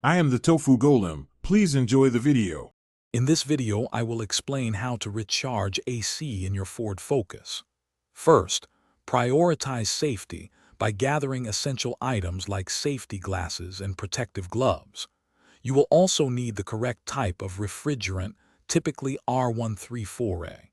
I am the Tofu Golem. Please enjoy the video. In this video, I will explain how to recharge AC in your Ford Focus. First, prioritize safety by gathering essential items like safety glasses and protective gloves. You will also need the correct type of refrigerant, typically R134A.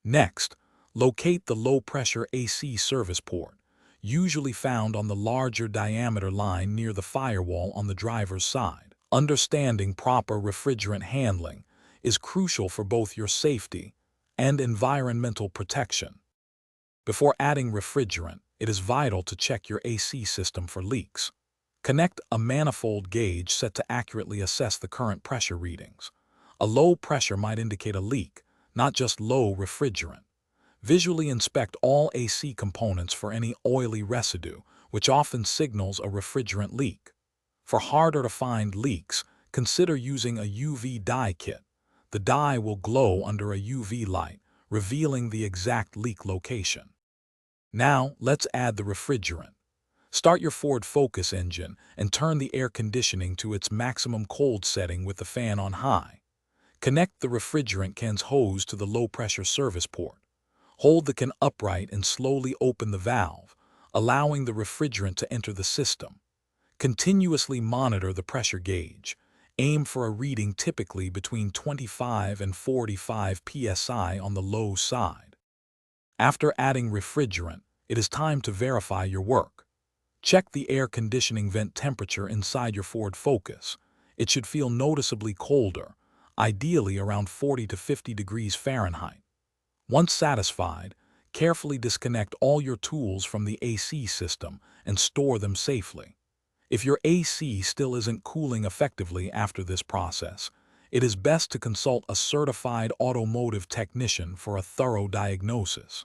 Next, locate the low-pressure AC service port, usually found on the larger diameter line near the firewall on the driver's side. Understanding proper refrigerant handling is crucial for both your safety and environmental protection. Before adding refrigerant, it is vital to check your AC system for leaks. Connect a manifold gauge set to accurately assess the current pressure readings. A low pressure might indicate a leak, not just low refrigerant. Visually inspect all AC components for any oily residue, which often signals a refrigerant leak. For harder-to-find leaks, consider using a UV dye kit. The dye will glow under a UV light, revealing the exact leak location. Now, let's add the refrigerant. Start your Ford Focus engine and turn the air conditioning to its maximum cold setting with the fan on high. Connect the refrigerant can's hose to the low-pressure service port. Hold the can upright and slowly open the valve, allowing the refrigerant to enter the system. Continuously monitor the pressure gauge. Aim for a reading typically between 25 and 45 psi on the low side. After adding refrigerant, it is time to verify your work. Check the air conditioning vent temperature inside your Ford Focus. It should feel noticeably colder, ideally around 40 to 50 degrees Fahrenheit. Once satisfied, carefully disconnect all your tools from the AC system and store them safely. If your AC still isn't cooling effectively after this process, it is best to consult a certified automotive technician for a thorough diagnosis.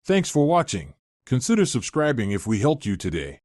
Thanks for watching. Consider subscribing if we helped you today.